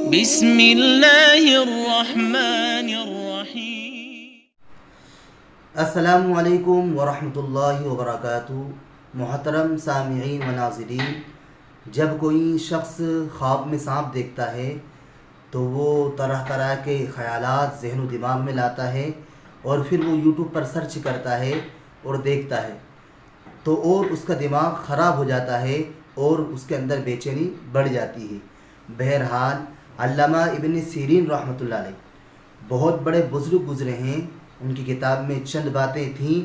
بسم اللہ الرحمن الرحیم۔ السلام علیکم ورحمۃ اللہ وبرکاتہ۔ محترم سامعین و ناظرین، جب کوئی شخص خواب میں سانپ دیکھتا ہے تو وہ طرح طرح کے خیالات ذہن و دماغ میں لاتا ہے اور پھر وہ یوٹیوب پر سرچ کرتا ہے اور دیکھتا ہے تو اور اس کا دماغ خراب ہو جاتا ہے اور اس کے اندر بے چینی بڑھ جاتی ہے۔ بہرحال علامہ ابن سیرین رحمۃ اللہ علیہ بہت بڑے بزرگ گزرے ہیں، ان کی کتاب میں چند باتیں تھیں،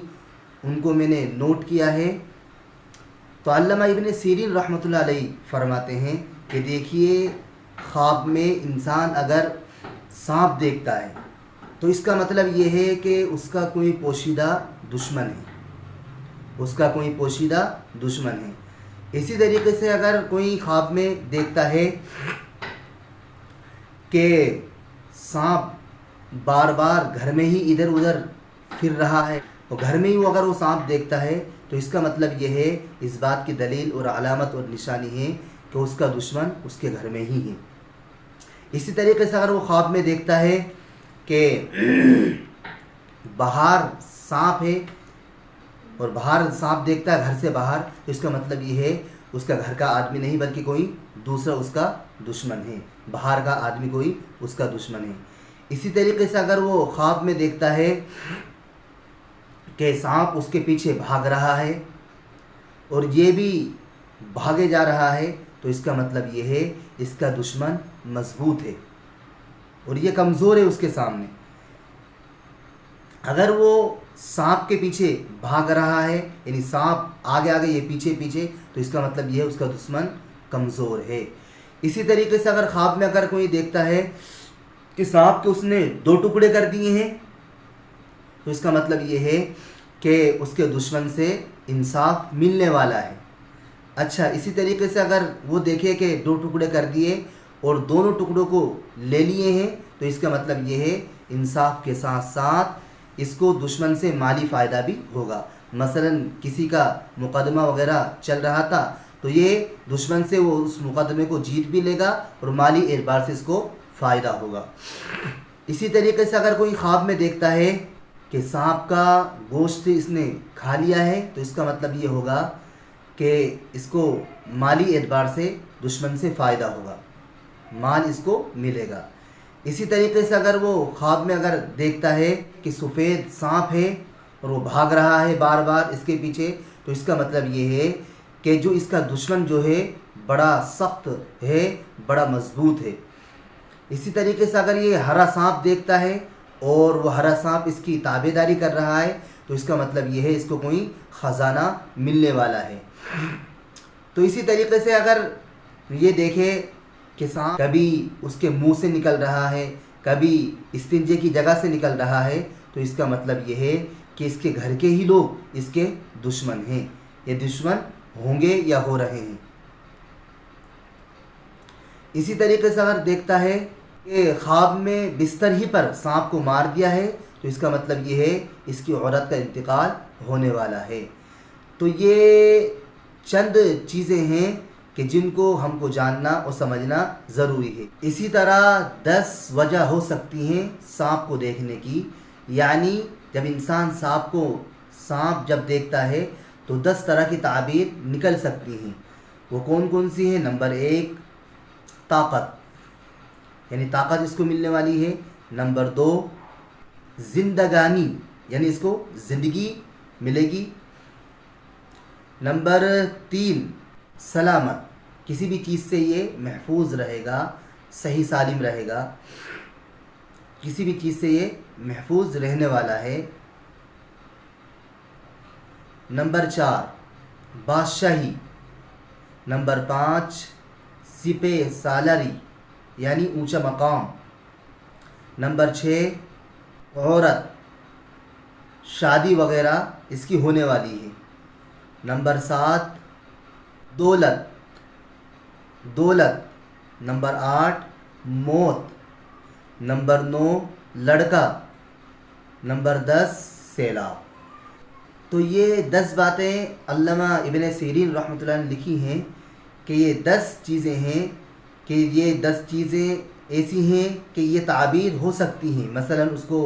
ان کو میں نے نوٹ کیا ہے۔ تو علامہ ابن سیرین رحمۃ اللہ علیہ فرماتے ہیں کہ دیکھیے، خواب میں انسان اگر سانپ دیکھتا ہے تو اس کا مطلب یہ ہے کہ اس کا کوئی پوشیدہ دشمن ہے، اس کا کوئی پوشیدہ دشمن ہے۔ اسی طریقے سے اگر کوئی خواب میں دیکھتا ہے کہ سانپ بار بار گھر میں ہی ادھر ادھر پھر رہا ہے، تو گھر میں ہی اگر وہ سانپ دیکھتا ہے تو اس کا مطلب یہ ہے، اس بات کی دلیل اور علامت اور نشانی ہے کہ اس کا دشمن اس کے گھر میں ہی ہے۔ اسی طریقے سے اگر وہ خواب میں دیکھتا ہے کہ باہر سانپ ہے اور باہر سانپ دیکھتا ہے گھر سے باہر، تو اس کا مطلب یہ ہے اس کا گھر کا آدمی نہیں بلکہ کوئی دوسرا اس کا دشمن ہے، باہر کا آدمی کوئی اس کا دشمن ہے۔ اسی طریقے سے اگر وہ خواب میں دیکھتا ہے کہ سانپ اس کے پیچھے بھاگ رہا ہے اور یہ بھی بھاگے جا رہا ہے، تو اس کا مطلب یہ ہے اس کا دشمن مضبوط ہے اور یہ کمزور ہے اس کے سامنے۔ اگر وہ سانپ کے پیچھے بھاگ رہا ہے، یعنی سانپ آگے آگے یہ پیچھے پیچھے، تو اس کا مطلب یہ ہے اس کا دشمن کمزور ہے۔ اسی طریقے سے اگر خواب میں اگر کوئی دیکھتا ہے کہ سانپ کے اس نے 2 ٹکڑے کر دیے ہیں، تو اس کا مطلب یہ ہے کہ اس کے دشمن سے انصاف ملنے والا ہے۔ اچھا، اسی طریقے سے اگر وہ دیکھے کہ 2 ٹکڑے کر دیے اور دونوں ٹکڑوں کو لے لیے ہیں، تو اس کا مطلب یہ ہے انصاف کے ساتھ ساتھ اس کو دشمن سے مالی فائدہ بھی ہوگا۔ مثلا کسی کا مقدمہ وغیرہ چل رہا تھا تو یہ دشمن سے وہ اس مقدمے کو جیت بھی لے گا اور مالی اعتبار سے اس کو فائدہ ہوگا۔ اسی طریقے سے اگر کوئی خواب میں دیکھتا ہے کہ سانپ کا گوشت اس نے کھا لیا ہے، تو اس کا مطلب یہ ہوگا کہ اس کو مالی اعتبار سے دشمن سے فائدہ ہوگا، مال اس کو ملے گا۔ اسی طریقے سے اگر وہ خواب میں اگر دیکھتا ہے کہ سفید سانپ ہے اور وہ بھاگ رہا ہے بار بار اس کے پیچھے، تو اس کا مطلب یہ ہے کہ جو اس کا دشمن جو ہے بڑا سخت ہے، بڑا مضبوط ہے۔ اسی طریقے سے اگر یہ ہرا سانپ دیکھتا ہے اور وہ ہرا سانپ اس کی تابع داری کر رہا ہے، تو اس کا مطلب یہ ہے اس کو کوئی خزانہ ملنے والا ہے۔ تو اسی طریقے سے اگر یہ دیکھے کہ سانپ کبھی اس کے منہ سے نکل رہا ہے، کبھی استنجے کی جگہ سے نکل رہا ہے، تو اس کا مطلب یہ ہے کہ اس کے گھر کے ہی لوگ اس کے دشمن ہیں، یہ دشمن ہوں گے یا ہو رہے ہیں۔ اسی طریقے سے اگر دیکھتا ہے کہ خواب میں بستر ہی پر سانپ کو مار دیا ہے، تو اس کا مطلب یہ ہے اس کی عورت کا انتقال ہونے والا ہے۔ تو یہ چند چیزیں ہیں کہ جن کو ہم کو جاننا اور سمجھنا ضروری ہے۔ اسی طرح 10 وجہ ہو سکتی ہیں سانپ کو دیکھنے کی، یعنی جب انسان سانپ جب دیکھتا ہے تو 10 طرح کی تعبیر نکل سکتی ہیں۔ وہ کون کون سی ہیں؟ نمبر 1 طاقت، یعنی طاقت اس کو ملنے والی ہے۔ نمبر 2 زندگانی، یعنی اس کو زندگی ملے گی۔ نمبر 3 سلامت، کسی بھی چیز سے یہ محفوظ رہے گا، صحیح سالم رہے گا، کسی بھی چیز سے یہ محفوظ رہنے والا ہے۔ نمبر 4 بادشاہی۔ نمبر 5 سپہ سالاری، یعنی اونچا مقام۔ نمبر 6 عورت، شادی وغیرہ اس کی ہونے والی ہے۔ نمبر 7 دولت۔ نمبر 8 موت۔ نمبر 9 لڑکا۔ نمبر 10 سیلاب۔ تو یہ 10 باتیں علامہ ابن سیرین رحمۃ اللہ نے لکھی ہیں کہ یہ 10 چیزیں ہیں کہ یہ 10 چیزیں ایسی ہیں کہ یہ تعبیر ہو سکتی ہیں، مثلا اس کو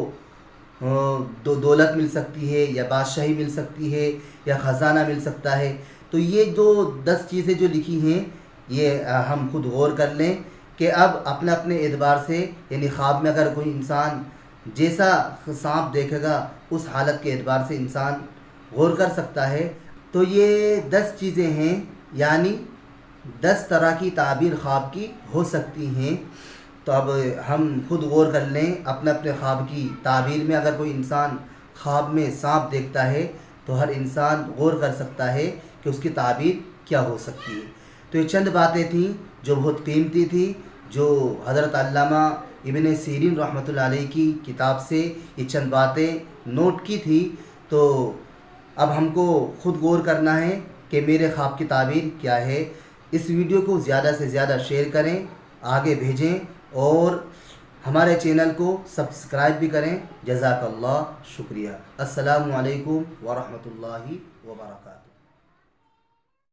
دولت مل سکتی ہے، یا بادشاہی مل سکتی ہے، یا خزانہ مل سکتا ہے. تو یہ جو 10 چیزیں جو لکھی ہیں یہ ہم خود غور کر لیں کہ اب اپنے اپنے اعتبار سے، یعنی خواب میں اگر کوئی انسان جیسا سانپ دیکھے گا اس حالت کے اعتبار سے انسان غور کر سکتا ہے. تو یہ 10 چیزیں ہیں، یعنی 10 طرح کی تعبیر خواب کی ہو سکتی ہیں. تو اب ہم خود غور کر لیں اپنے اپنے خواب کی تعبیر میں. اگر کوئی انسان خواب میں سانپ دیکھتا ہے تو ہر انسان غور کر سکتا ہے کہ اس کی تعبیر کیا ہو سکتی ہے. تو یہ چند باتیں تھیں جو بہت قیمتی تھی، جو حضرت علامہ ابن سیرین رحمۃ اللہ علیہ کی کتاب سے یہ چند باتیں نوٹ کی تھی. تو اب ہم کو خود غور کرنا ہے کہ میرے خواب کی تعبیر کیا ہے. اس ویڈیو کو زیادہ سے زیادہ شیئر کریں، آگے بھیجیں، اور ہمارے چینل کو سبسکرائب بھی کریں. جزاک اللہ، شکریہ. السلام علیکم ورحمۃ اللہ وبرکاتہ.